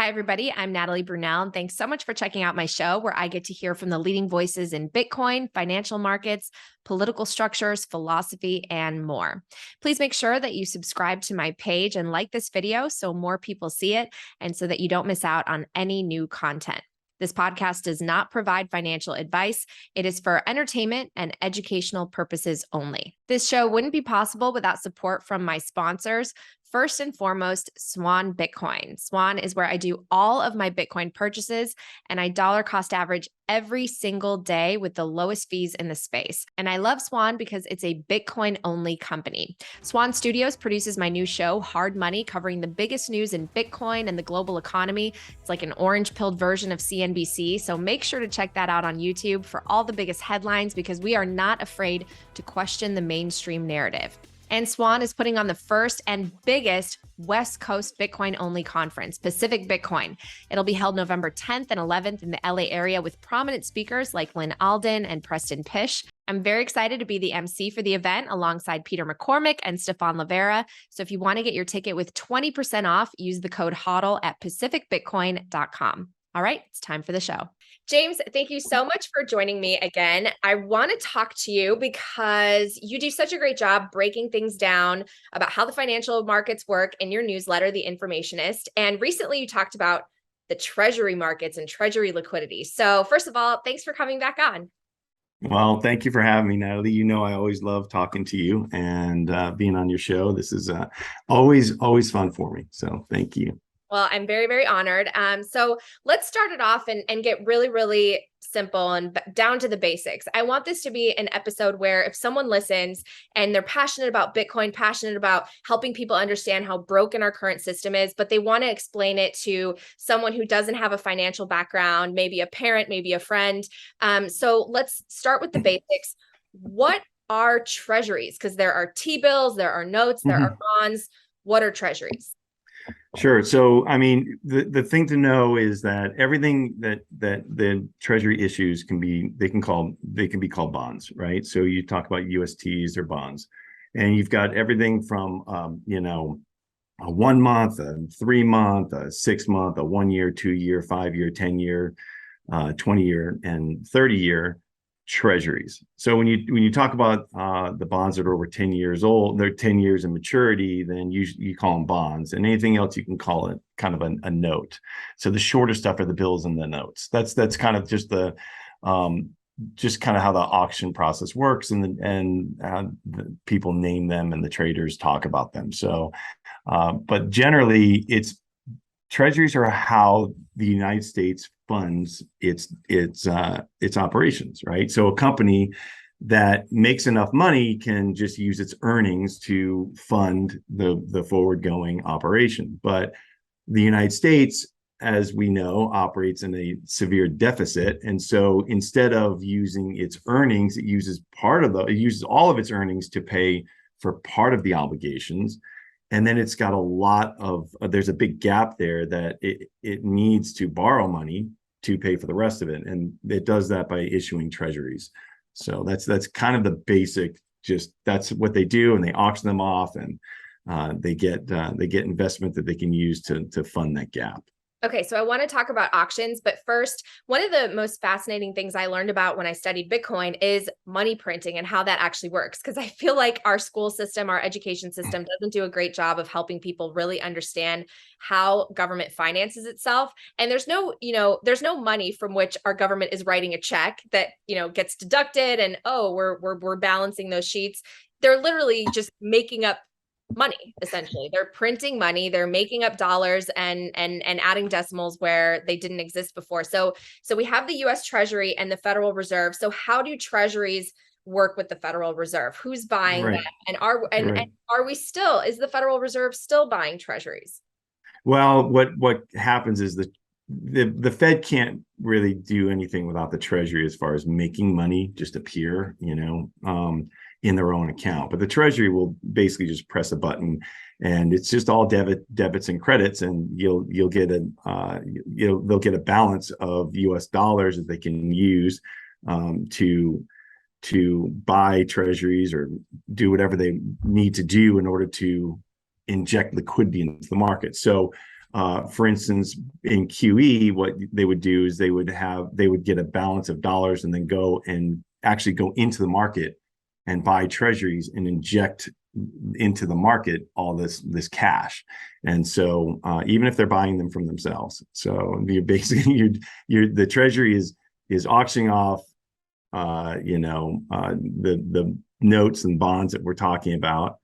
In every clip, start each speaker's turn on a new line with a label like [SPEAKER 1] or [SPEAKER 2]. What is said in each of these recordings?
[SPEAKER 1] Hi, everybody. I'm Natalie Brunell, and thanks so much for checking out my show where I get to hear from the leading voices in Bitcoin, financial markets, political structures, philosophy, and more. Please make sure that you subscribe to my page and like this video so more people see it and so that you don't miss out on any new content. This podcast does not provide financial advice. It is for entertainment and educational purposes only. This show wouldn't be possible without support from my sponsors. First and foremost, Swan Bitcoin. Swan is where I do all of my Bitcoin purchases, and I dollar cost average every single day with the lowest fees in the space. And I love Swan because it's a Bitcoin only company. Swan Studios produces my new show, Hard Money, covering the biggest news in Bitcoin and the global economy. It's like an orange-pilled version of CNBC. So make sure to check that out on YouTube for all the biggest headlines because we are not afraid to question the mainstream narrative. And Swan is putting on the first and biggest West Coast Bitcoin only conference, Pacific Bitcoin. It'll be held November 10th and 11th in the LA area with prominent speakers like Lynn Alden and Preston Pish. I'm very excited to be the MC for the event alongside Peter McCormick and Stefan Livera. So if you want to get your ticket with 20% off, use the code HODL at pacificbitcoin.com. All right, it's time for the show. James, thank you so much for joining me again. I want to talk to you because you do such a great job breaking things down about how the financial markets work in your newsletter, The Informationist. And recently you talked about the Treasury markets and Treasury liquidity. So first of all, thanks for coming back on.
[SPEAKER 2] Well, thank you for having me, Natalie. You know, I always love talking to you and being on your show. This is always fun for me. So thank you.
[SPEAKER 1] Well, I'm very, very honored. So let's start it off and get really, really simple and down to the basics. I want this to be an episode where if someone listens and they're passionate about Bitcoin, passionate about helping people understand how broken our current system is, but they want to explain it to someone who doesn't have a financial background, maybe a parent, maybe a friend. So let's start with the basics. What are treasuries? Because there are T-bills, there are notes, there are bonds. What are treasuries?
[SPEAKER 2] Sure. So, I mean, the thing to know is that everything that the Treasury issues can be be called bonds, right? So you talk about USTs or bonds, and you've got everything from a 1 month, a 3 month, a 6 month, a 1 year, 2 year, 5 year, 10 year, 20 year, and 30 year treasuries. So when you talk about the bonds that are over 10 years old, they're 10 years in maturity, then you call them bonds, and anything else you can call it kind of a note. So the shorter stuff are the bills and the notes. That's kind of just the kind of how the auction process works, and the people name them and the traders talk about them. So but generally treasuries are how the United States funds its operations, right? So a company that makes enough money can just use its earnings to fund the forward-going operation. But the United States, as we know, operates in a severe deficit, and so instead of using its earnings, it uses all of its earnings to pay for part of the obligations. And then it's got there's a big gap there that it needs to borrow money to pay for the rest of it. And it does that by issuing treasuries. So that's kind of the basic, that's what they do, and they auction them off, and they get investment that they can use to fund that gap.
[SPEAKER 1] Okay, so I want to talk about auctions, but first, one of the most fascinating things I learned about when I studied Bitcoin is money printing and how that actually works. Because I feel like our school system, our education system doesn't do a great job of helping people really understand how government finances itself. And there's no money from which our government is writing a check that, gets deducted and, we're balancing those sheets. They're literally just making up money. Essentially, they're printing money, they're making up dollars and adding decimals where they didn't exist before. So we have the US Treasury and the Federal Reserve. So how do treasuries work with the Federal Reserve? Who's buying them? And is the Federal Reserve still buying treasuries?
[SPEAKER 2] Well, what happens is the Fed can't really do anything without the Treasury as far as making money just appear, in their own account. But the Treasury will basically just press a button, and it's just all debits and credits, and they'll get a balance of US dollars that they can use to buy treasuries or do whatever they need to do in order to inject liquidity into the market. So For instance, in QE, what they would do is they would get a balance of dollars and then go into the market and buy treasuries and inject into the market all this cash. And so even if they're buying them from themselves, so you're basically the treasury is auctioning off the notes and bonds that we're talking about.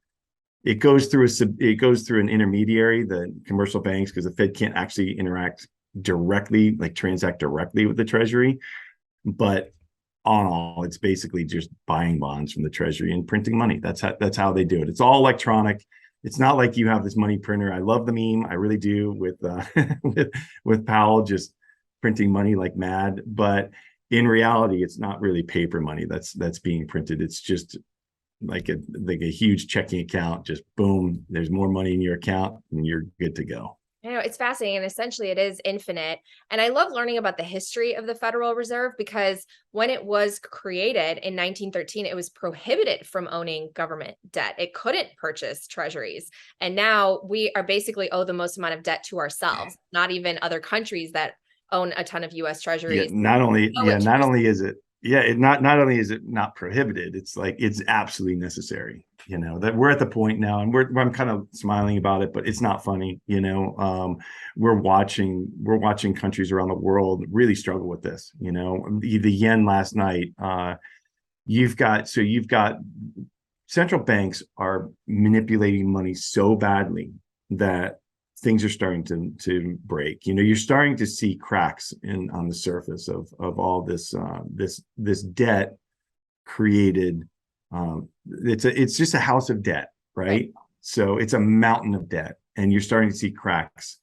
[SPEAKER 2] It goes through an intermediary, the commercial banks, because the Fed can't actually transact directly with the Treasury. But on all, it's basically just buying bonds from the Treasury and printing money. That's how they do it. It's all electronic. It's not like you have this money printer. I love the meme, I really do, with with Powell just printing money like mad. But in reality, it's not really paper money that's being printed. It's just like a huge checking account. Just boom, there's more money in your account and you're good to go.
[SPEAKER 1] I know, it's fascinating, and essentially it is infinite. And I love learning about the history of the Federal Reserve, because when it was created in 1913, it was prohibited from owning government debt. It couldn't purchase treasuries. And now we are basically owe the most amount of debt to ourselves, not even other countries that own a ton of US treasuries.
[SPEAKER 2] Not only is it not prohibited, it's like it's absolutely necessary. That we're at the point now, and I'm kind of smiling about it, but it's not funny. We're watching countries around the world really struggle with this. The yen last night. You've got central banks are manipulating money so badly that things are starting to break. You're starting to see cracks on the surface of all this debt created. It's just a house of debt, right? So it's a mountain of debt, and you're starting to see cracks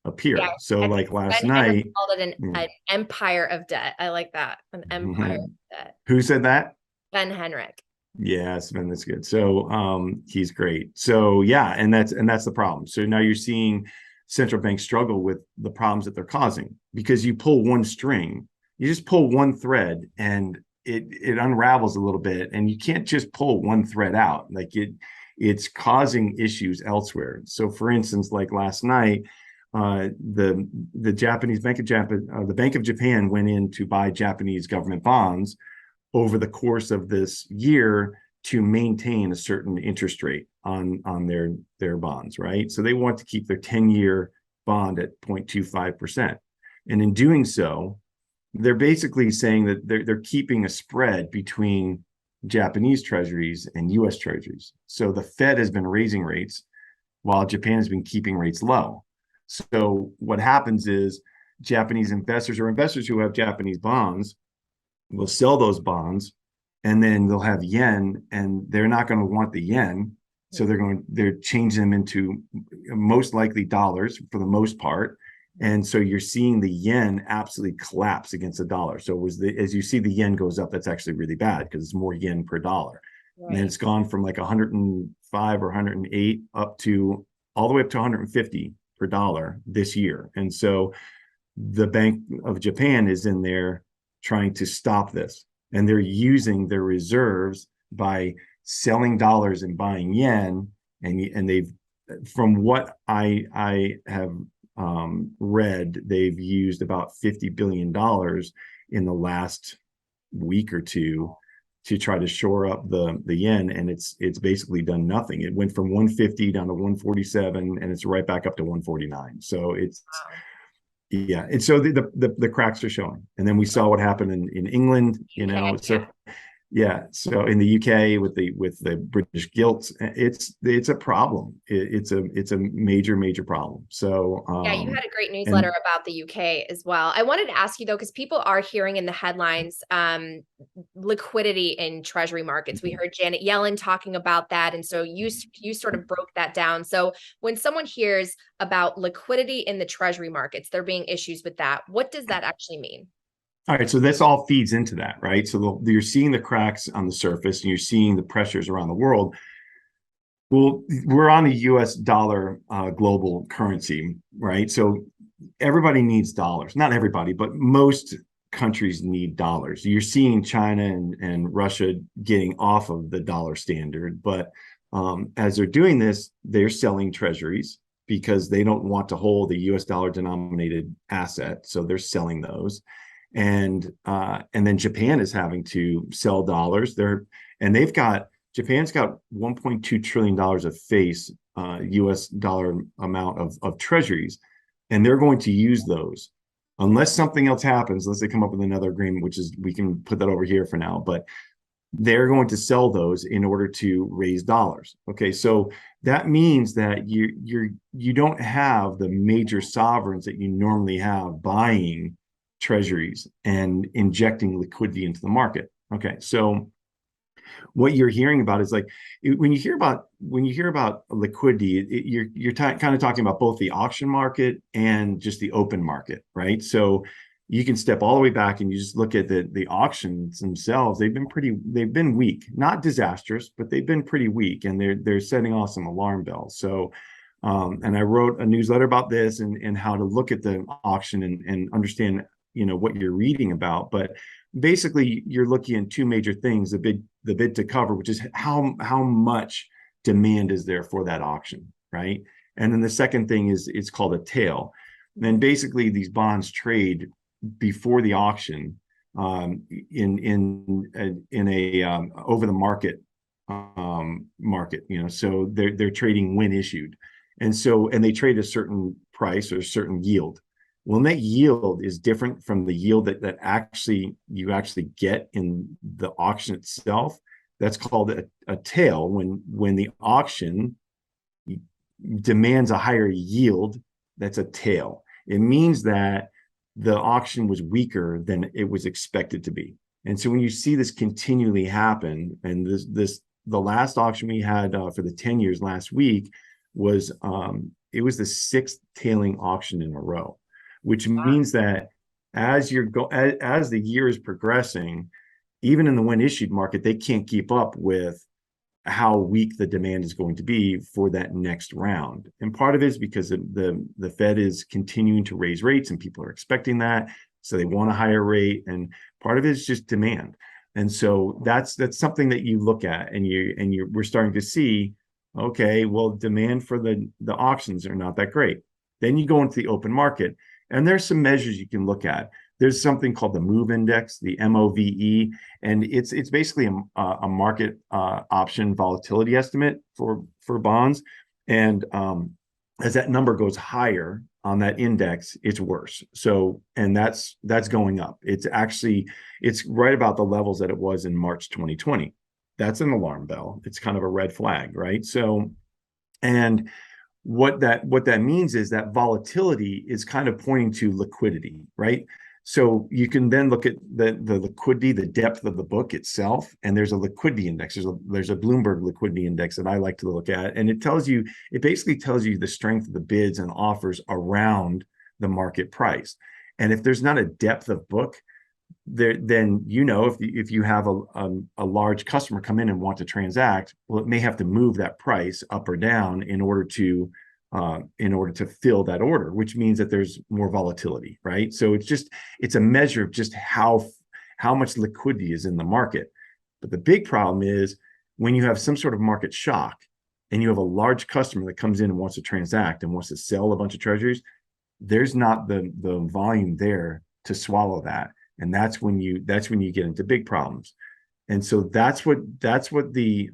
[SPEAKER 2] appear. Yeah, so like last night,
[SPEAKER 1] called it an empire of debt. I like that, an empire of debt.
[SPEAKER 2] Who said that?
[SPEAKER 1] Ben Henrik.
[SPEAKER 2] Yeah, Sven, that's good. So he's great. So yeah, and that's the problem. So now you're seeing central banks struggle with the problems that they're causing, because you pull one string, you just pull one thread, and it unravels a little bit, and you can't just pull one thread out. Like it's causing issues elsewhere. So for instance, like last night, the Japanese Bank of Japan, the Bank of Japan went in to buy Japanese government bonds over the course of this year to maintain a certain interest rate on their bonds, right? So they want to keep their 10-year bond at 0.25%. And in doing so, they're basically saying that they're keeping a spread between Japanese treasuries and US treasuries. So the Fed has been raising rates while Japan has been keeping rates low. So what happens is Japanese investors, or investors who have Japanese bonds, will sell those bonds, and then they'll have yen, and they're not going to want the yen. So they're changing them into most likely dollars for the most part. And so you're seeing the yen absolutely collapse against the dollar. So as you see the yen goes up, that's actually really bad, because it's more yen per dollar. Right. And it's gone from like 105 or 108 all the way up to 150 per dollar this year. And so the Bank of Japan is in there trying to stop this, and they're using their reserves by selling dollars and buying yen. And they've, from what I have read, they've used about $50 billion in the last week or two to try to shore up the yen, and it's basically done nothing. It went from 150 down to 147, and it's right back up to 149. So it's wow. Yeah, and so the cracks are showing. And then we saw what happened in England, so yeah, so in the UK with the British gilts, it's a problem. It's a major problem. So
[SPEAKER 1] yeah, you had a great newsletter about the UK as well. I wanted to ask you though, because people are hearing in the headlines liquidity in treasury markets. We heard Janet Yellen talking about that, and so you sort of broke that down. So when someone hears about liquidity in the treasury markets, there being issues with that, what does that actually mean?
[SPEAKER 2] All right, so this all feeds into that, right? So you're seeing the cracks on the surface, and you're seeing the pressures around the world. Well, we're on a US dollar global currency, right? So everybody needs dollars. Not everybody, but most countries need dollars. You're seeing China and Russia getting off of the dollar standard, but as they're doing this, they're selling treasuries because they don't want to hold a US dollar denominated asset. So they're selling those. And then Japan is having to sell dollars. Japan's got $1.2 trillion of face US dollar amount of treasuries, and they're going to use those unless something else happens, unless they come up with another agreement, which is, we can put that over here for now, but they're going to sell those in order to raise dollars. Okay, so that means that you don't have the major sovereigns that you normally have buying treasuries and injecting liquidity into the market. Okay, so what you're hearing about is like, when you hear about liquidity, you're kind of talking about both the auction market and just the open market, right? So you can step all the way back and you just look at the auctions themselves. They've been weak, not disastrous, but they've been pretty weak, and they're setting off some alarm bells. So and I wrote a newsletter about this and how to look at the auction and understand, what you're reading about. But basically, you're looking at two major things: the bid to cover, which is how much demand is there for that auction, right? And then the second thing is, it's called a tail. And basically, these bonds trade before the auction in a over the market market. So they're trading when issued, and they trade a certain price or a certain yield. Well, that yield is different from the yield that you actually get in the auction itself. That's called a tail. When the auction demands a higher yield, that's a tail. It means that the auction was weaker than it was expected to be. And so when you see this continually happen, and the last auction we had for the 10 years last week was it was the sixth tailing auction in a row, which means that as the year is progressing, even in the when issued market, they can't keep up with how weak the demand is going to be for that next round. And part of it is because the Fed is continuing to raise rates, and people are expecting that, so they want a higher rate. And part of it is just demand. And so that's something that you look at, and we're starting to see, okay, well, demand for the auctions are not that great. Then you go into the open market, and there's some measures you can look at. There's something called the MOVE index, the MOVE, and it's basically a market option volatility estimate for bonds. And as that number goes higher on that index, it's worse. So, and that's going up. It's right about the levels that it was in March 2020. That's an alarm bell. It's kind of a red flag, right? So, and what that means is that volatility is kind of pointing to liquidity, right? So you can then look at the liquidity, the depth of the book itself, and there's a liquidity index. There's a Bloomberg liquidity index that I like to look at, and it basically tells you the strength of the bids and offers around the market price. And if there's not a depth of book there, then if you have a large customer come in and want to transact, well, it may have to move that price up or down in order to fill that order, which means that there's more volatility, right? So it's a measure of just how much liquidity is in the market. But the big problem is when you have some sort of market shock and you have a large customer that comes in and wants to transact and wants to sell a bunch of treasuries, there's not the volume there to swallow that. And that's when you get into big problems. And so that's what the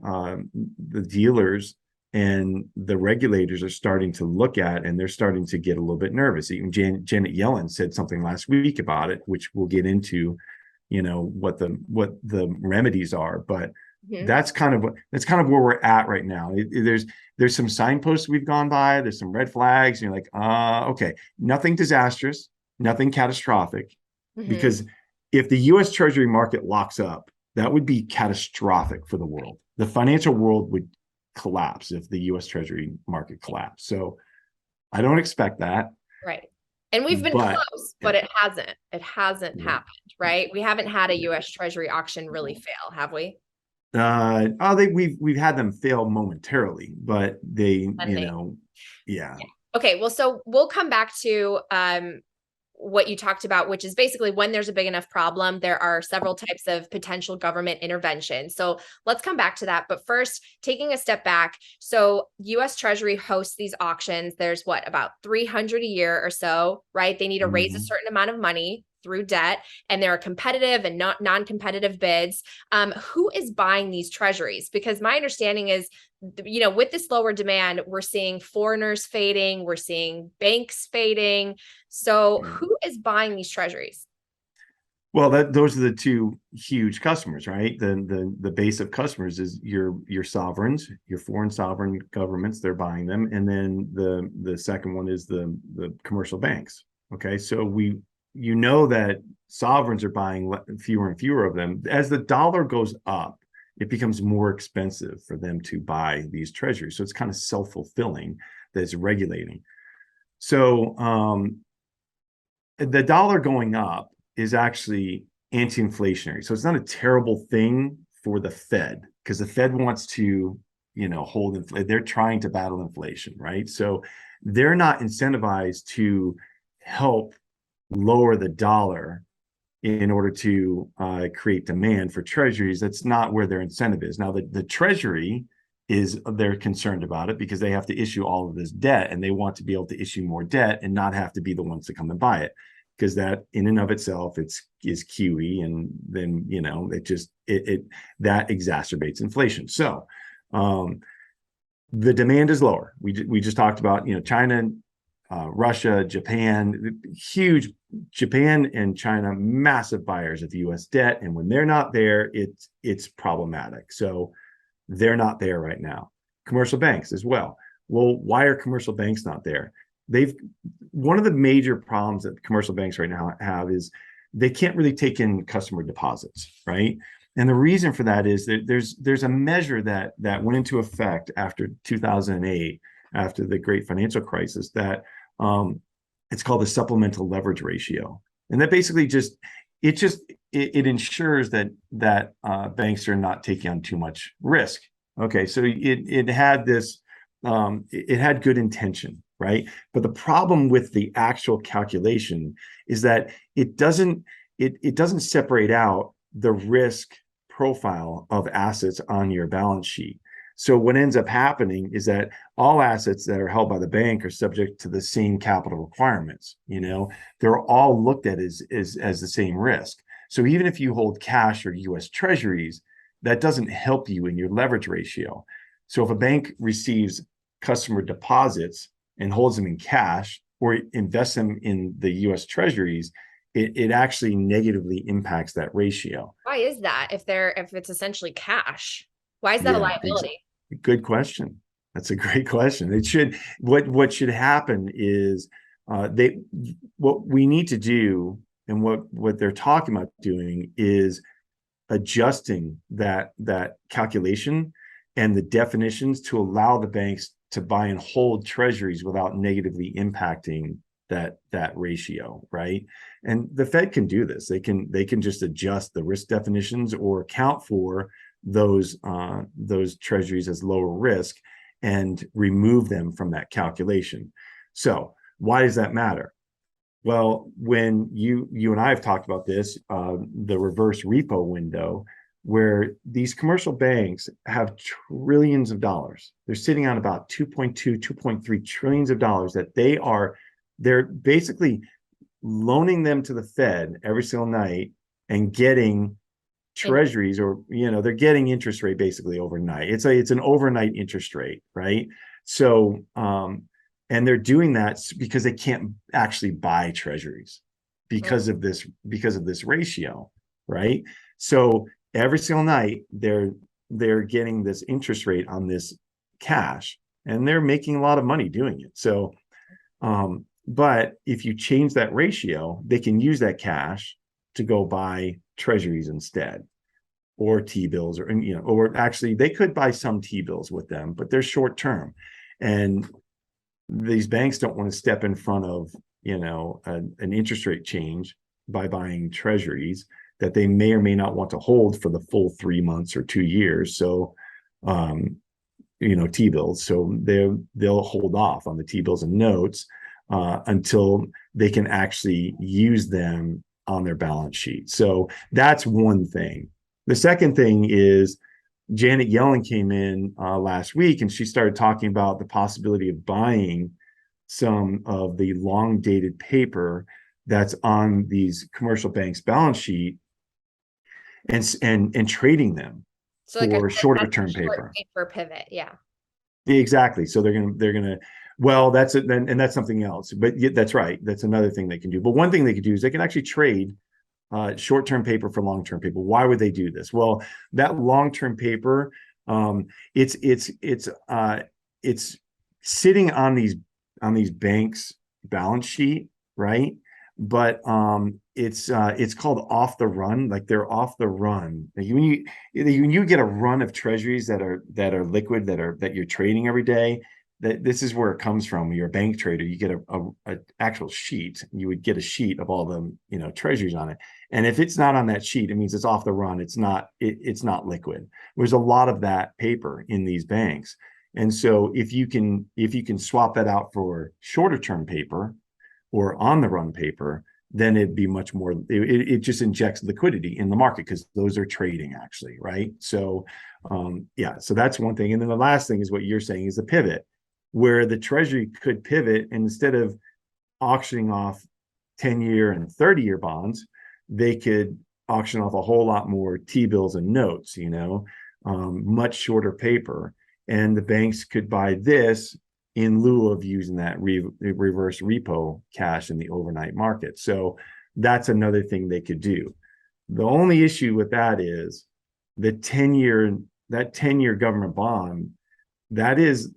[SPEAKER 2] dealers and the regulators are starting to look at, and they're starting to get a little bit nervous. Even Janet Yellen said something last week about it, which we'll get into, what the remedies are. But that's kind of where we're at right now. There's some signposts we've gone by. There's some red flags. And you're like, okay, nothing disastrous, nothing catastrophic, because if the U.S. Treasury market locks up, that would be catastrophic for the world. The financial world would collapse if the U.S. Treasury market collapsed. So I don't expect that.
[SPEAKER 1] Right. And we've been close, but it hasn't. It hasn't happened, right? We haven't had a U.S. Treasury auction really fail, have we?
[SPEAKER 2] We've had them fail momentarily, but yeah.
[SPEAKER 1] Okay, well, so we'll come back to what you talked about, which is basically when there's a big enough problem, there are several types of potential government intervention. So let's come back to that. But first, taking a step back. So US Treasury hosts these auctions. There's about 300 a year or so, right? They need to raise a certain amount of money through debt, and there are competitive and not non-competitive bids. Who is buying these treasuries? Because my understanding is, with this lower demand, we're seeing foreigners fading, we're seeing banks fading. So who is buying these treasuries?
[SPEAKER 2] Well, those are the two huge customers, right? The base of customers is your sovereigns, your foreign sovereign governments, they're buying them. And then the second one is the commercial banks. Okay. So that sovereigns are buying fewer and fewer of them. As the dollar goes up, it becomes more expensive for them to buy these treasuries. So it's kind of self-fulfilling that it's regulating. So the dollar going up is actually anti-inflationary. So it's not a terrible thing for the Fed, because the Fed wants to, hold inflation. They're trying to battle inflation, right? So they're not incentivized to help lower the dollar in order to create demand for treasuries. That's not where their incentive is. Now, the Treasury they're concerned about it because they have to issue all of this debt, and they want to be able to issue more debt and not have to be the ones to come and buy it, because that in and of itself is QE, and then that exacerbates inflation. So the demand is lower. We just talked about China, Russia, Japan, huge. Japan and China, massive buyers of U.S. debt, and when they're not there, it's problematic. So they're not there right now. Commercial banks as well. Well, why are commercial banks not there? One of the major problems that commercial banks right now have is they can't really take in customer deposits, right? And the reason for that is that there's a measure that went into effect after 2008, after the great financial crisis, that it's called the supplemental leverage ratio, and that basically it ensures that banks are not taking on too much risk. Okay, so it had good intention, right? But the problem with the actual calculation is that it doesn't separate out the risk profile of assets on your balance sheet. So what ends up happening is that all assets that are held by the bank are subject to the same capital requirements. They're all looked at as the same risk. So even if you hold cash or US Treasuries, that doesn't help you in your leverage ratio. So if a bank receives customer deposits and holds them in cash or invests them in the US Treasuries, it actually negatively impacts that ratio.
[SPEAKER 1] Why is that if it's essentially cash? Why is that a liability?
[SPEAKER 2] Good question. That's a great question. What should happen is what we need to do, and what they're talking about doing, is adjusting that calculation and the definitions to allow the banks to buy and hold treasuries without negatively impacting that ratio, right? And the Fed can do this. They can just adjust the risk definitions or account for those treasuries as lower risk and remove them from that calculation. So why does that matter? Well, when you and I have talked about this, the reverse repo window, where these commercial banks have trillions of dollars. They're sitting on about 2.2, 2.3 trillions of dollars that they're basically loaning them to the Fed every single night and getting treasuries, or they're getting interest rate basically overnight. It's an overnight interest rate, right? So and they're doing that because they can't actually buy treasuries because of this ratio, right? So every single night they're getting this interest rate on this cash, and they're making a lot of money doing it. So but if you change that ratio, they can use that cash to go buy treasuries instead, or T-bills, or actually they could buy some T-bills with them, but they're short term. And these banks don't want to step in front of, an interest rate change by buying treasuries that they may or may not want to hold for the full 3 months or 2 years. So, T-bills. So they'll hold off on the T-bills and notes until they can actually use them on their balance sheet. So that's one thing. The second thing is Janet Yellen came in last week, and she started talking about the possibility of buying some of the long dated paper that's on these commercial banks' balance sheet and trading them
[SPEAKER 1] So like
[SPEAKER 2] for shorter term
[SPEAKER 1] short
[SPEAKER 2] paper.
[SPEAKER 1] pivot. Yeah.
[SPEAKER 2] Exactly. So they're gonna well, that's it, and that's something else. But yeah, that's right. That's another thing they can do. But one thing they could do is they can actually trade short-term paper for long-term paper. Why would they do this? Well, that long-term paper, it's sitting on these banks' balance sheet, right? But it's called off the run. Like they're off the run. Like when you get a run of treasuries that are liquid, that you're trading every day, that this is where it comes from. When you're a bank trader, you get a actual sheet. You would get a sheet of all the treasuries on it. And if it's not on that sheet, it means it's off the run. It's not liquid. There's a lot of that paper in these banks. And so if you can swap that out for shorter term paper or on the run paper, then it'd be much more, it just injects liquidity in the market because those are trading actually, right? So so that's one thing. And then the last thing is what you're saying is the pivot, where the Treasury could pivot, and instead of auctioning off 10-year and 30-year bonds, they could auction off a whole lot more T-bills and notes, much shorter paper. And the banks could buy this in lieu of using that reverse repo cash in the overnight market. So that's another thing they could do. The only issue with that is the 10-year government bond, that's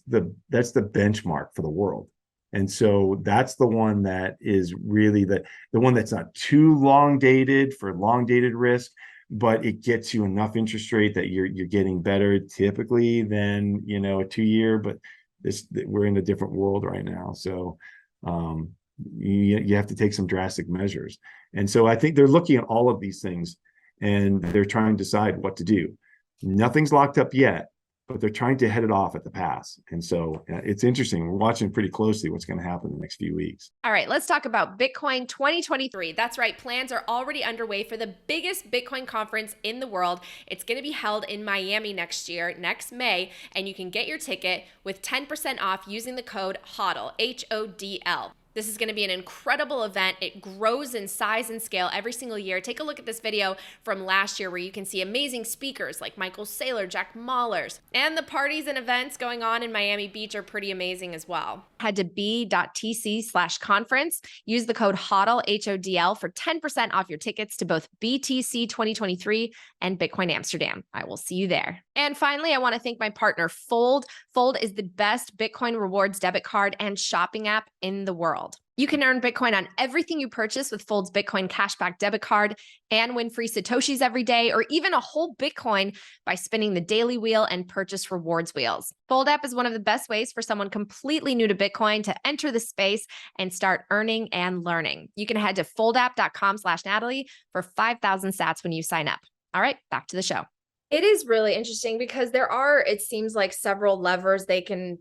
[SPEAKER 2] the benchmark for the world. And so that's the one that is really the one that's not too long dated for long dated risk, but it gets you enough interest rate that you're getting better typically than a 2-year. But we're in a different world right now, so you have to take some drastic measures. And so I think they're looking at all of these things, and they're trying to decide what to do. Nothing's locked up yet, but they're trying to head it off at the pass. And so it's interesting. We're watching pretty closely what's going to happen in the next few weeks.
[SPEAKER 1] All right, let's talk about Bitcoin 2023. That's right. Plans are already underway for the biggest Bitcoin conference in the world. It's going to be held in Miami next May, and you can get your ticket with 10% off using the code HODL, HODL. This is going to be an incredible event. It grows in size and scale every single year. Take a look at this video from last year where you can see amazing speakers like Michael Saylor, Jack Mallers, and the parties and events going on in Miami Beach are pretty amazing as well. Head to b.tc/conference. Use the code HODL, HODL, for 10% off your tickets to both BTC 2023 and Bitcoin Amsterdam. I will see you there. And finally, I want to thank my partner, Fold. Fold is the best Bitcoin rewards debit card and shopping app in the world. You can earn Bitcoin on everything you purchase with Fold's Bitcoin Cashback debit card and win free Satoshis every day, or even a whole Bitcoin by spinning the daily wheel and purchase rewards wheels. Fold app is one of the best ways for someone completely new to Bitcoin to enter the space and start earning and learning. You can head to foldapp.com/Natalie for 5,000 sats when you sign up. All right, back to the show. It is really interesting because there are, it seems like, several levers they can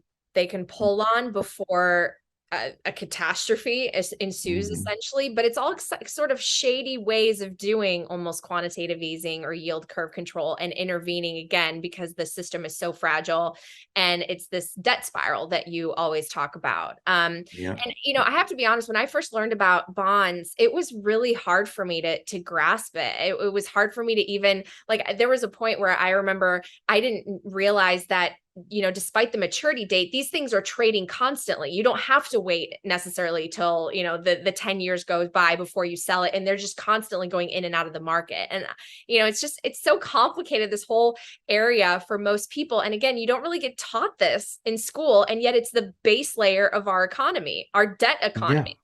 [SPEAKER 1] pull on before a catastrophe ensues, essentially, but it's all sort of shady ways of doing almost quantitative easing or yield curve control and intervening again because the system is so fragile, and it's this debt spiral that you always talk about. And I have to be honest, when I first learned about bonds, it was really hard for me to grasp it. It was hard for me to even, like, there was a point where I remember I didn't realize that, despite the maturity date, these things are trading constantly. You don't have to wait necessarily till, the 10 years goes by before you sell it. And they're just constantly going in and out of the market. And, it's so complicated, this whole area for most people. And again, you don't really get taught this in school. And yet it's the base layer of our economy, our debt economy.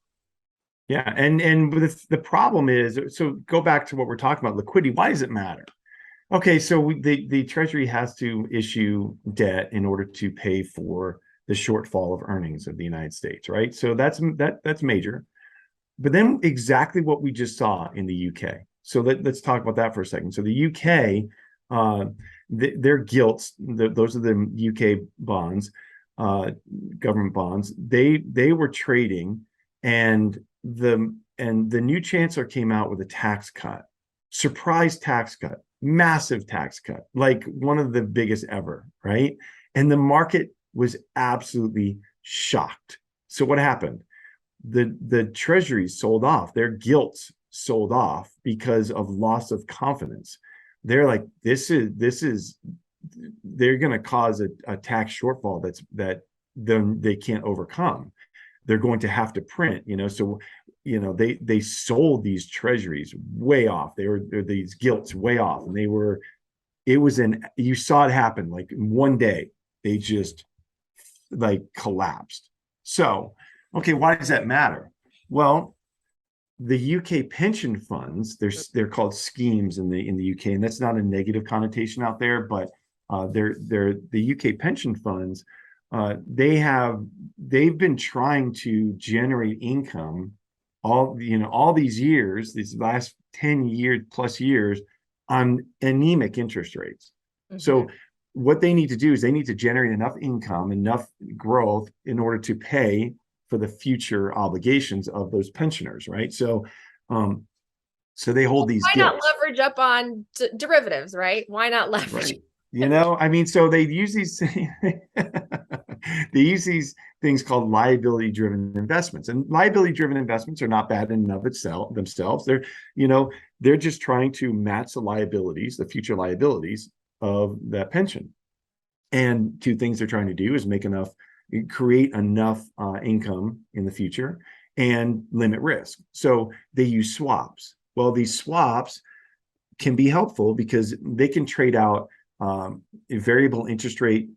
[SPEAKER 2] Yeah. And the problem is, so go back to what we're talking about, liquidity. Why does it matter? Okay, so the Treasury has to issue debt in order to pay for the shortfall of earnings of the United States, right? So that's major. But then exactly what we just saw in the UK. So let's talk about that for a second. So the UK, their gilts, those are the UK bonds. government bonds. They were trading, and the new chancellor came out with a tax cut, surprise tax cut, massive tax cut, like one of the biggest ever, right? And the market was absolutely shocked. So what happened? The treasuries sold off, their gilts sold off because of loss of confidence. They're like, this is they're going to cause a tax shortfall that then they can't overcome. They're going to have to print, so they sold these treasuries way off. They were these gilts way off, and you saw it happen. Like one day they just like collapsed. So okay, why does that matter? Well, the UK pension funds, they're called schemes in the UK, and that's not a negative connotation out there, but they're the UK pension funds. They've been trying to generate income all these years, these last 10 years plus years, on anemic interest rates. Mm-hmm. So what they need to do is they need to generate enough income, enough growth in order to pay for the future obligations of those pensioners, right? So they hold these
[SPEAKER 1] Why
[SPEAKER 2] gilts.
[SPEAKER 1] not leverage up on derivatives, right? Why not leverage?
[SPEAKER 2] Right. So they use these things called liability-driven investments, and liability-driven investments are not bad in and of themselves. They're just trying to match the future liabilities of that pension. And two things they're trying to do is create enough income in the future and limit risk. So they use swaps. Well, these swaps can be helpful because they can trade out variable interest rate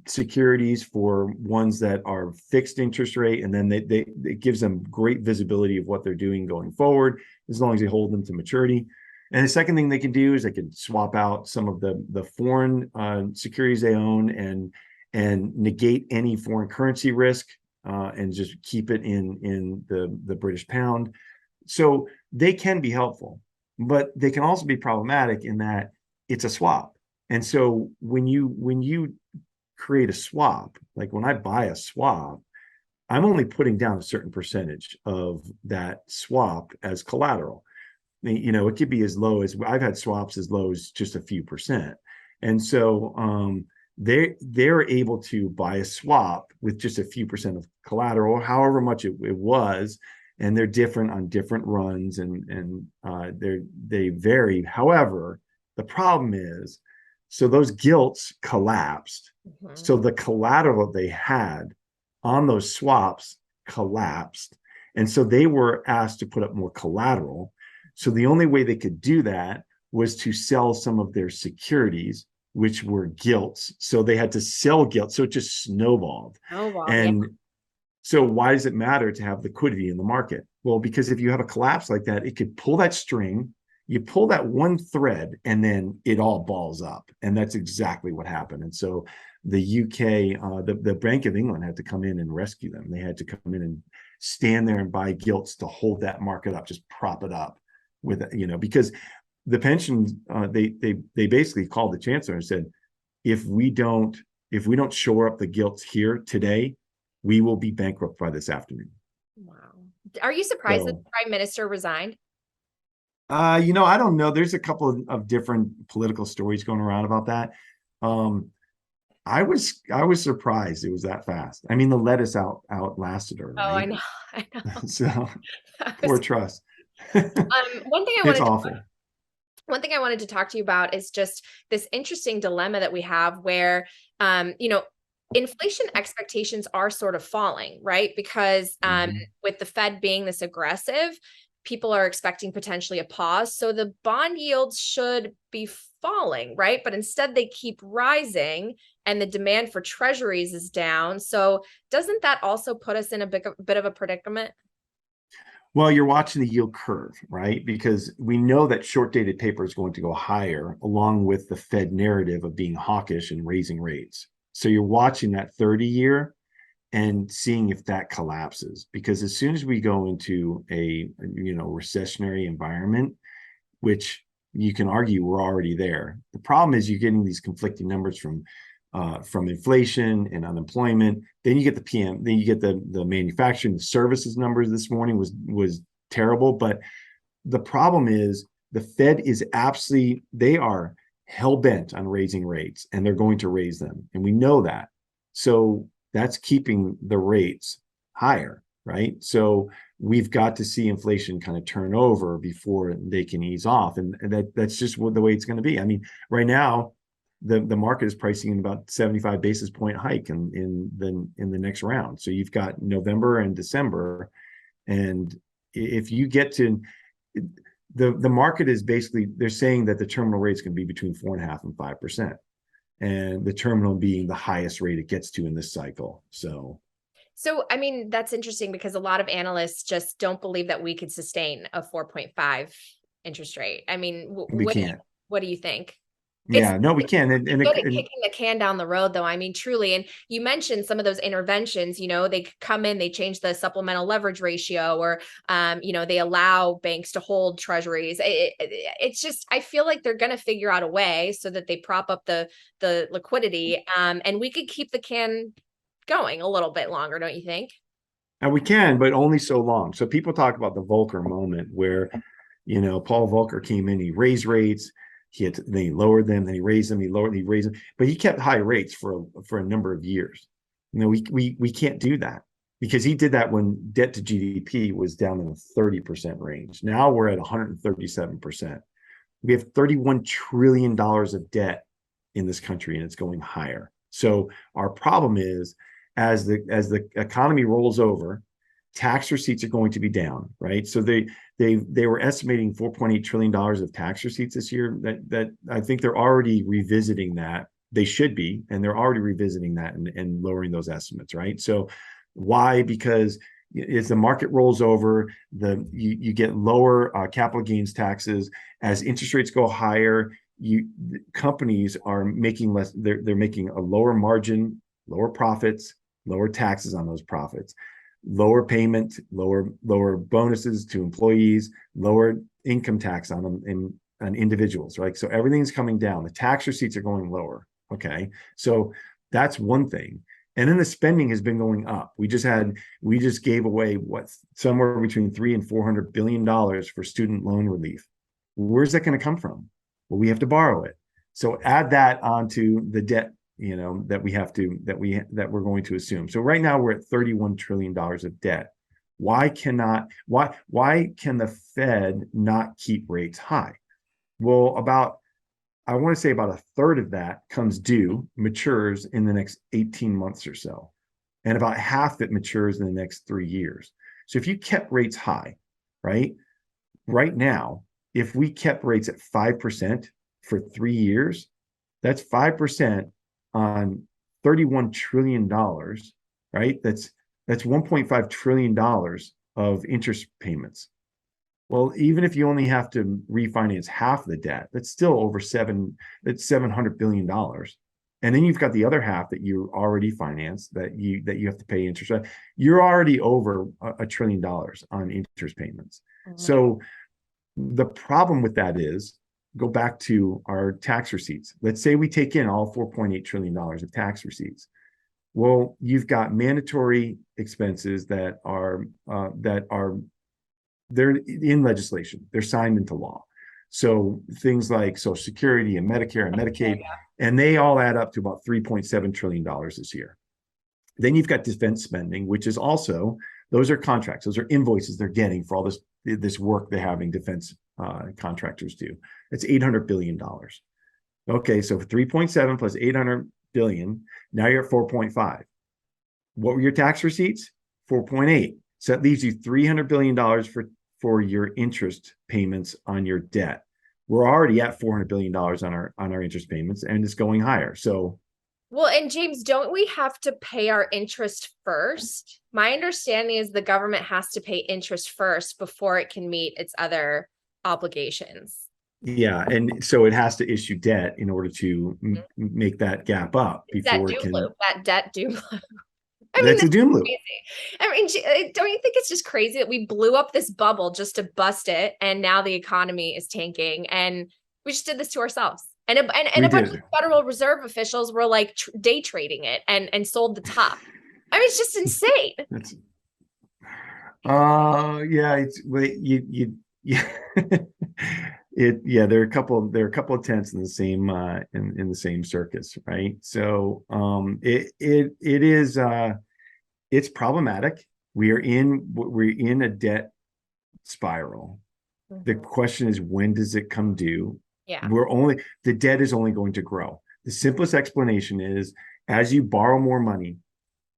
[SPEAKER 2] securities for ones that are fixed interest rate, and then it gives them great visibility of what they're doing going forward, as long as they hold them to maturity. And the second thing they can do is they can swap out some of the foreign securities they own and negate any foreign currency risk and just keep it in the British pound. So they can be helpful, but they can also be problematic in that it's a swap. And so when you create a swap, like when I buy a swap, I'm only putting down a certain percentage of that swap as collateral. It could be as low as, I've had swaps as low as just a few percent. And so they're able to buy a swap with just a few percent of collateral, however much it was, and they're different on different runs, and they vary. However, the problem is, so those gilts collapsed. Mm-hmm. So the collateral they had on those swaps collapsed, and so they were asked to put up more collateral. So the only way they could do that was to sell some of their securities, which were gilts. So they had to sell gilts. So it just snowballed. Oh, wow. And so why does it matter to have liquidity in the market? Well, because if you have a collapse like that, it could pull that string, you pull that one thread, and then it all balls up. And that's exactly what happened. And so the UK, the Bank of England had to come in and rescue them. They had to come in and stand there and buy gilts to hold that market up, just prop it up with, because the pensions, they basically called the chancellor and said, if we don't shore up the gilts here today, we will be bankrupt by this afternoon.
[SPEAKER 1] Wow. Are you surprised that the Prime Minister resigned?
[SPEAKER 2] I don't know. There's a couple of different political stories going around about that. I was surprised it was that fast. I mean, the lettuce outlasted her. Right?
[SPEAKER 1] Oh, I know.
[SPEAKER 2] So poor Truss.
[SPEAKER 1] One thing
[SPEAKER 2] it's awful.
[SPEAKER 1] One thing I wanted to talk to you about is just this interesting dilemma that we have where, inflation expectations are sort of falling, right? Because with the Fed being this aggressive, people are expecting potentially a pause. So the bond yields should be falling, right? But instead they keep rising and the demand for treasuries is down. So doesn't that also put us in a bit of a predicament?
[SPEAKER 2] Well, you're watching the yield curve, right? Because we know that short-dated paper is going to go higher along with the Fed narrative of being hawkish and raising rates. So you're watching that 30-year and seeing if that collapses. Because as soon as we go into a recessionary environment, which you can argue we're already there, the problem is you're getting these conflicting numbers from from inflation and unemployment. Then you get the PM, then you get the manufacturing, the services numbers this morning was terrible. But the problem is the Fed is absolutely, they are hell bent on raising rates, and they're going to raise them. And we know that. So that's keeping the rates higher, right? So we've got to see inflation kind of turn over before they can ease off. And that's just the way it's going to be. I mean, right now, the market is pricing in about 75 basis point hike in the next round. So you've got November and December. And if you get to the market is basically, they're saying that the terminal rates can be between 4.5% and 5%. And the terminal being the highest rate it gets to in this cycle. So,
[SPEAKER 1] I mean, that's interesting because a lot of analysts just don't believe that we could sustain a 4.5 interest rate. I mean,
[SPEAKER 2] we can't.
[SPEAKER 1] What do you think?
[SPEAKER 2] Yeah, no, we can.
[SPEAKER 1] And good at kicking the can down the road, though. I mean, truly. And you mentioned some of those interventions, they come in, they change the supplemental leverage ratio, or, they allow banks to hold treasuries. It's just, I feel like they're going to figure out a way so that they prop up the liquidity. And we could keep the can going a little bit longer, don't you think?
[SPEAKER 2] And we can, but only so long. So people talk about the Volcker moment where, Paul Volcker came in, he raised rates. Then he lowered them, then he raised them, he raised them, but he kept high rates for a number of years. We can't do that because he did that when debt to GDP was down in the 30% range. Now we're at 137%. We have $31 trillion of debt in this country, and it's going higher. So our problem is, as the economy rolls over, tax receipts are going to be down, right? So they were estimating $4.8 trillion of tax receipts this year. That I think they're already revisiting that. They should be, and they're already revisiting that and lowering those estimates, right? So why? Because as the market rolls over, you get lower capital gains taxes. As interest rates go higher, companies are making less. They're making a lower margin, lower profits, lower taxes on those profits, lower payment, lower bonuses to employees, lower income tax on them on individuals, right? So everything's coming down. The tax receipts are going lower. Okay, so that's one thing. And then the spending has been going up. We just gave away somewhere between $300 and $400 billion for student loan relief. Where's that going to come from? Well, we have to borrow it. So add that onto the debt that we're going to assume. So right now we're at $31 trillion of debt. Why can the Fed not keep rates high? Well, I want to say about a third of that comes due, matures in the next 18 months or so. And about half that matures in the next 3 years. So if you kept rates high, right now, if we kept rates at 5% for 3 years, that's 5% on $31 trillion, right? That's $1.5 trillion of interest payments. Well, even if you only have to refinance half the debt, that's still over $700 billion. And then you've got the other half that you already financed that you have to pay interest on. You're already over $1 trillion on interest payments. Mm-hmm. So the problem with that is, go back to our tax receipts. Let's say we take in all $4.8 trillion of tax receipts. Well, you've got mandatory expenses that are they're in legislation. They're signed into law. So things like Social Security and Medicare and Medicaid, and they all add up to about $3.7 trillion this year. Then you've got defense spending, which is also, those are contracts. Those are invoices they're getting for all this work they're having defense contractors do. It's $800 billion. Okay, so 3.7 plus 800 billion, now you're at 4.5. What were your tax receipts? 4.8. So that leaves you $300 billion for your interest payments on your debt. We're already at $400 billion on our interest payments, and it's going higher. So,
[SPEAKER 1] well, and James, don't we have to pay our interest first? My understanding is the government has to pay interest first before it can meet its other obligations.
[SPEAKER 2] Yeah, and so it has to issue debt in order to make that gap up before it can.
[SPEAKER 1] That debt doom loop.
[SPEAKER 2] That's a doom loop.
[SPEAKER 1] Crazy. I mean, don't you think it's just crazy that we blew up this bubble just to bust it, and now the economy is tanking, and we just did this to ourselves? And
[SPEAKER 2] We
[SPEAKER 1] a bunch
[SPEAKER 2] did.
[SPEAKER 1] of Federal Reserve officials were like day trading it and sold the top. I mean, it's just insane.
[SPEAKER 2] That's yeah, it's wait, yeah. There are a couple of tents in the same in the same circus, right? So it is it's problematic. We're in a debt spiral. The question is, when does it come due?
[SPEAKER 1] Yeah.
[SPEAKER 2] The debt is only going to grow. The simplest explanation is, as you borrow more money,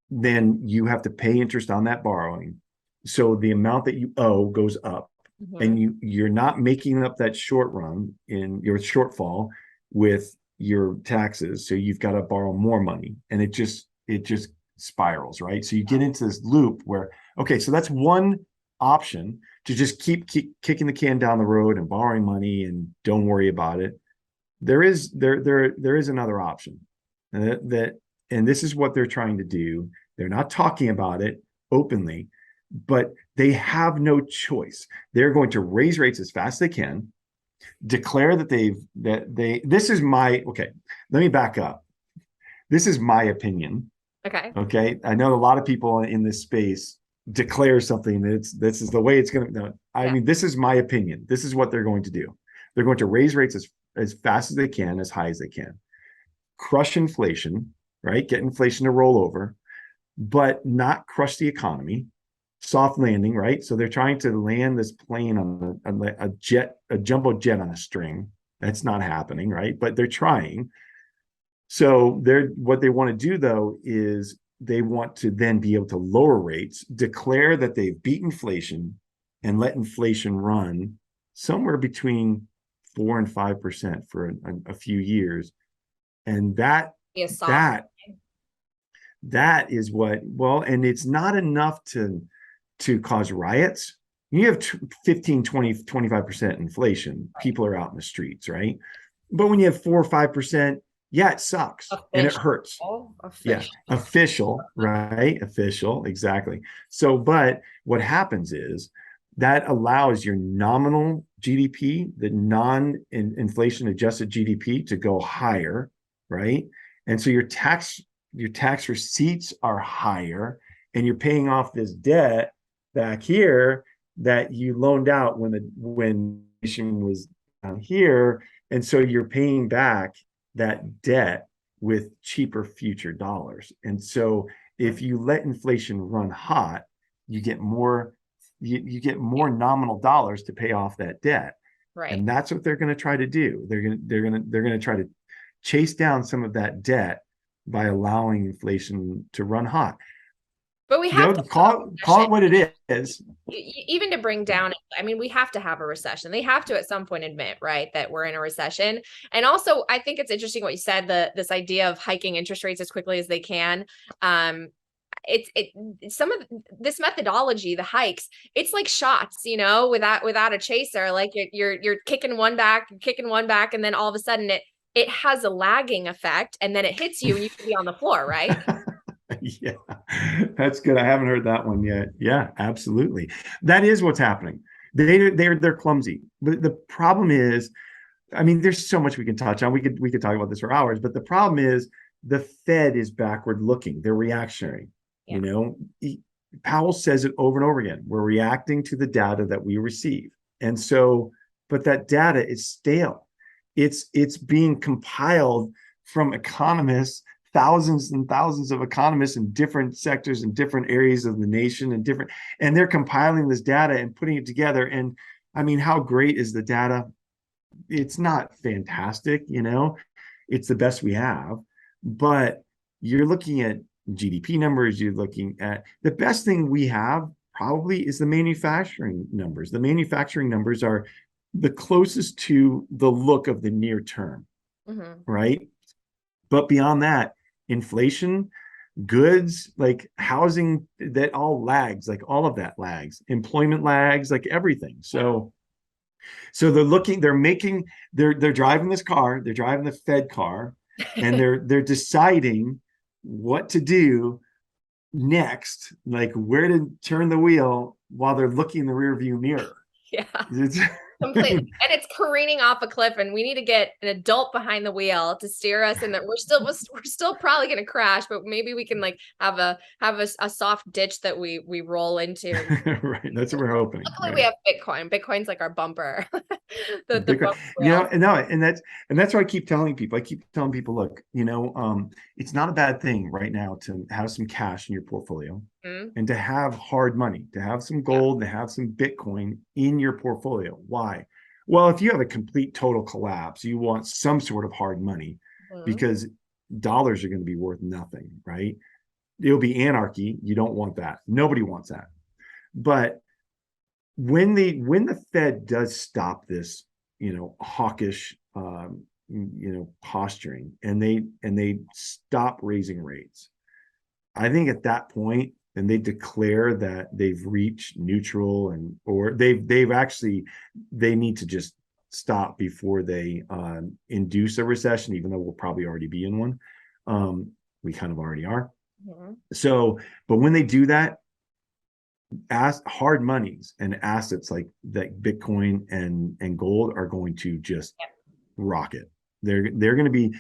[SPEAKER 2] then you have to pay interest on that borrowing. So the amount that you owe goes up, and you're not making up that short run in your shortfall with your taxes. So you've got to borrow more money, and it just spirals, right? So you get into this loop where, okay, so that's one option, to just keep kicking the can down the road and borrowing money and don't worry about it. There is another option, and this is what they're trying to do. They're not talking about it openly, but they have no choice. They're going to raise rates as fast as they can, declare that this is my, okay, let me back up. This is my opinion. Okay. I know a lot of people in this space declare something that this is the way it's going to, no, I mean, this is my opinion. This is what they're going to do. They're going to raise rates as fast as they can, as high as they can, crush inflation, right? Get inflation to roll over, but not crush the economy. Soft landing, right? So they're trying to land this plane on a jumbo jet on a string. That's not happening, right? But they're trying. So what they want to do, though, is they want to then be able to lower rates, declare that they've beat inflation, and let inflation run somewhere between 4% and 5% for a few years. And that is what, well, and it's not enough to cause riots. You have 15, 20, 25% inflation. People are out in the streets, right? But when you have 4 or 5%, yeah, it sucks. And it hurts. Official, right? Official, exactly. So, but what happens is that allows your nominal GDP, the non-inflation adjusted GDP, to go higher, right? And so your tax receipts are higher, and you're paying off this debt back here that you loaned out when inflation was down here. And so you're paying back that debt with cheaper future dollars. And so if you let inflation run hot, you get more nominal dollars to pay off that debt.
[SPEAKER 1] Right.
[SPEAKER 2] And that's what they're going to try to do. They're going to try to chase down some of that debt by allowing inflation to run hot.
[SPEAKER 1] But we have to
[SPEAKER 2] call it what it is.
[SPEAKER 1] Even to bring down, I mean, we have to have a recession. They have to at some point admit, right, that we're in a recession. And also, I think it's interesting what you said, this idea of hiking interest rates as quickly as they can. Some of this methodology, the hikes, it's like shots, without a chaser. Like you're kicking one back, and then all of a sudden it has a lagging effect, and then it hits you and you can be on the floor, right?
[SPEAKER 2] Yeah, that's good. I haven't heard that one yet. Yeah, absolutely. That is what's happening. They're clumsy. But the problem is, I mean, there's so much we can touch on. We could talk about this for hours, but the problem is the Fed is backward looking. They're reactionary. Yeah. Powell says it over and over again. We're reacting to the data that we receive. And so, but that data is stale. It's being compiled from economists, thousands and thousands of economists in different sectors and different areas of the nation, and they're compiling this data and putting it together. And I mean, how great is the data? It's not fantastic, it's the best we have, but you're looking at GDP numbers, you're looking at the best thing we have probably is the manufacturing numbers. The manufacturing numbers are the closest to the look of the near term, right? But beyond that, inflation, goods, like housing, that all lags, like all of that lags, employment lags, like everything. So they're driving this car, they're driving the Fed car, and they're deciding what to do next, like where to turn the wheel while they're looking in the rear view mirror.
[SPEAKER 1] Yeah. Completely. And it's careening off a cliff, and we need to get an adult behind the wheel to steer us. And that we're still probably going to crash, but maybe we can like have a soft ditch that we roll into.
[SPEAKER 2] Right. That's what we're hoping.
[SPEAKER 1] Luckily,
[SPEAKER 2] right?
[SPEAKER 1] we have Bitcoin. Bitcoin's like our bumper. the
[SPEAKER 2] Bitcoin.
[SPEAKER 1] bumper
[SPEAKER 2] You know,
[SPEAKER 1] wheel.
[SPEAKER 2] and that's what I keep telling people. I keep telling people, look, it's not a bad thing right now to have some cash in your portfolio and to have hard money, to have some gold, to have some Bitcoin in your portfolio. Why? Well, if you have a complete total collapse, you want some sort of hard money because dollars are going to be worth nothing, right? It'll be anarchy. You don't want that. Nobody wants that. But when the Fed does stop this, hawkish, posturing, and they stop raising rates, I think at that point, and they declare that they've reached neutral, or they need to just stop before they induce a recession, even though we'll probably already be in one. We kind of already are. So, but when they do that, hard monies and assets like that, Bitcoin and gold, are going to just rocket. They're going to be,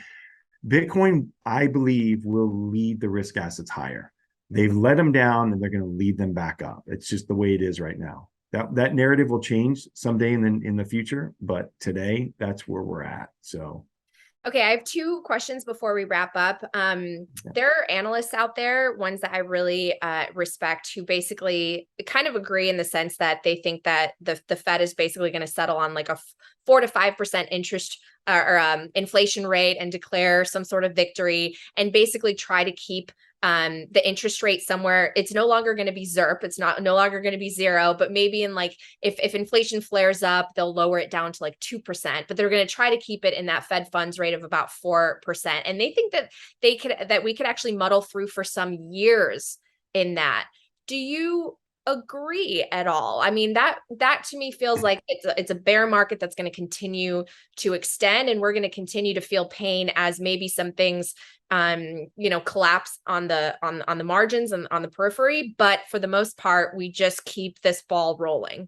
[SPEAKER 2] Bitcoin, I believe, will lead the risk assets higher. They've let them down, and they're going to lead them back up. It's just the way it is right now. That narrative will change someday in the future, but today that's where we're at. So.
[SPEAKER 1] Okay, I have two questions before we wrap up. There are analysts out there, ones that I really respect, who basically kind of agree in the sense that they think that the Fed is basically going to settle on like a 4 to 5% interest or inflation rate and declare some sort of victory, and basically try to keep the interest rate somewhere. It's no longer going to be ZERP. It's no longer going to be zero, but maybe in like, if inflation flares up, they'll lower it down to like 2%, but they're going to try to keep it in that Fed funds rate of about 4%. And they think that we could actually muddle through for some years in that. Do you agree at all? I mean, that to me feels like it's a bear market that's going to continue to extend, and we're going to continue to feel pain as maybe some things collapse on the margins and on the periphery, but for the most part, we just keep this ball rolling.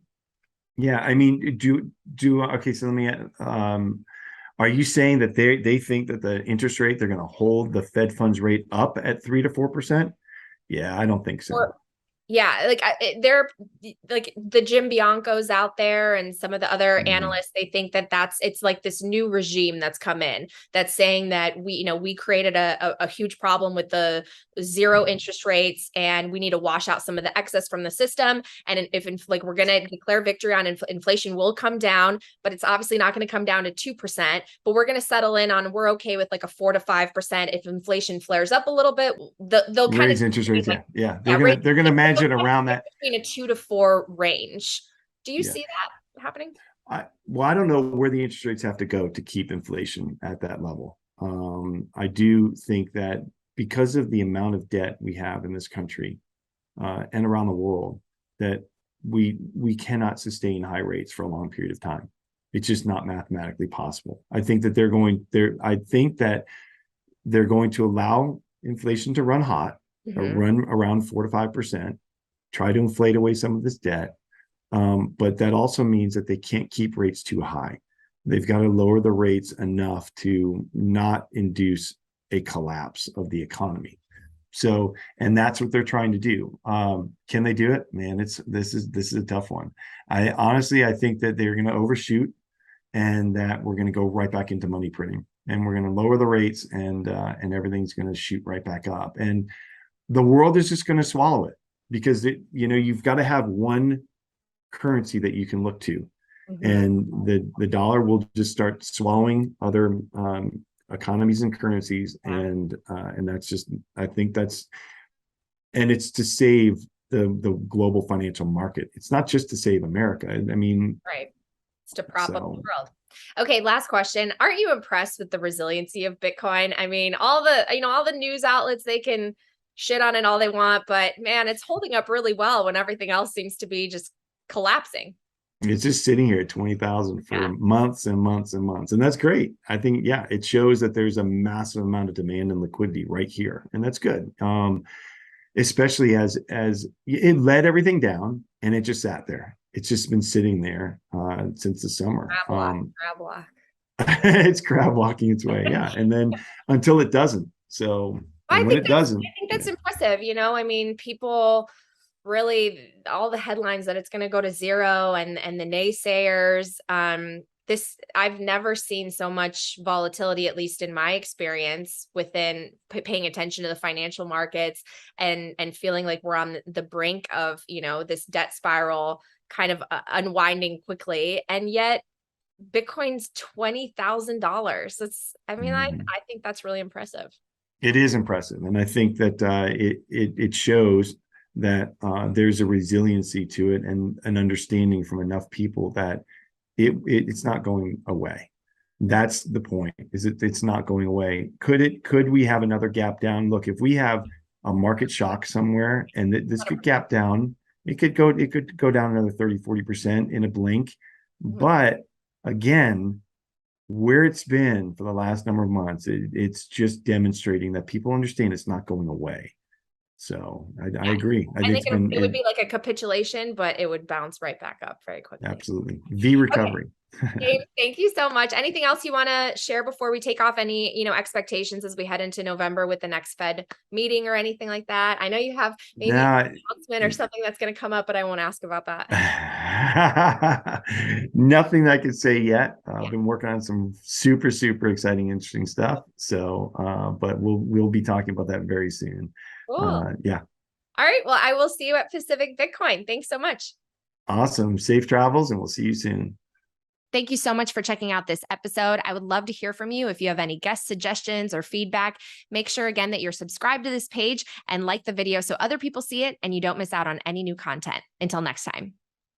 [SPEAKER 2] Yeah, I mean, okay, so let me are you saying that they think that the interest rate, they're going to hold the Fed funds rate up at 3 to 4%? Yeah, I don't think so.
[SPEAKER 1] Yeah, like they're like the Jim Bianco's out there and some of the other analysts, they think that it's like this new regime that's come in that's saying that we created a huge problem with the zero interest rates, and we need to wash out some of the excess from the system. And if like we're going to declare victory on inflation will come down, but it's obviously not going to come down to 2%, but we're going to settle in on, we're okay with like a 4 to 5%. If inflation flares up a little bit, they'll kind
[SPEAKER 2] raise
[SPEAKER 1] of
[SPEAKER 2] interest rates. Like, they're going to manage it around that
[SPEAKER 1] between a 2 to 4 range. Do you see that happening?
[SPEAKER 2] I don't know where the interest rates have to go to keep inflation at that level. I do think that because of the amount of debt we have in this country and around the world, that we cannot sustain high rates for a long period of time. It's just not mathematically possible. I think that they're going to allow inflation to run hot, or run around 4 to 5%, try to inflate away some of this debt. But that also means that they can't keep rates too high. They've got to lower the rates enough to not induce a collapse of the economy. So, and that's what they're trying to do. Can they do it? Man, this is a tough one. I think that they're going to overshoot, and that we're going to go right back into money printing, and we're going to lower the rates, and everything's going to shoot right back up, and the world is just going to swallow it, because you've got to have one currency that you can look to, and the dollar will just start swallowing other economies and currencies, and that's just, I think that's, and it's to save the global financial market. It's not just to save America. I mean,
[SPEAKER 1] right. It's to prop up the world. Okay, last question. Aren't you impressed with the resiliency of Bitcoin? I mean, all the news outlets, they can shit on it all they want, but man, it's holding up really well when everything else seems to be just collapsing.
[SPEAKER 2] It's just sitting here at 20,000 for months and months and months. And that's great. I think, it shows that there's a massive amount of demand and liquidity right here. And that's good. Especially as it led everything down, and it just sat there. it's just been sitting there since the summer.
[SPEAKER 1] Crab walk.
[SPEAKER 2] It's crab walking its way, yeah, and then until it doesn't. So, and when it doesn't,
[SPEAKER 1] I think that's impressive. You know, I mean, people really, all the headlines that it's going to go to zero, and the naysayers. I've never seen so much volatility, at least in my experience, within paying attention to the financial markets and feeling like we're on the brink of, you know, this debt spiral kind of unwinding quickly. And yet Bitcoin's $20,000. I mean, I think that's really impressive.
[SPEAKER 2] It is impressive, and I think that it shows that there's a resiliency to it and an understanding from enough people that it's not going away. That's the point. Is it's not going away. Could we have another gap down? Look, if we have a market shock somewhere, and this could gap down, it could go down another 30-40% in a blink. But again, where it's been for the last number of months, it's just demonstrating that people understand it's not going away. So I agree.
[SPEAKER 1] I think it would be like a capitulation, but it would bounce right back up very quickly.
[SPEAKER 2] Absolutely. V recovery.
[SPEAKER 1] Okay. Thank you so much. Anything else you want to share before we take off? Any, you know, expectations as we head into November with the next Fed meeting or anything like that? I know you have maybe an announcement or something that's going to come up, but I won't ask about that.
[SPEAKER 2] Nothing I can say yet. I've been working on some super exciting, interesting stuff. So, but we'll be talking about that very soon.
[SPEAKER 1] Cool.
[SPEAKER 2] Yeah.
[SPEAKER 1] All right. Well, I will see you at Pacific Bitcoin. Thanks so much.
[SPEAKER 2] Awesome. Safe travels, and we'll see you soon.
[SPEAKER 1] Thank you so much for checking out this episode. I would love to hear from you. If you have any guest suggestions or feedback, make sure again that you're subscribed to this page and like the video so other people see it and you don't miss out on any new content. Until next time.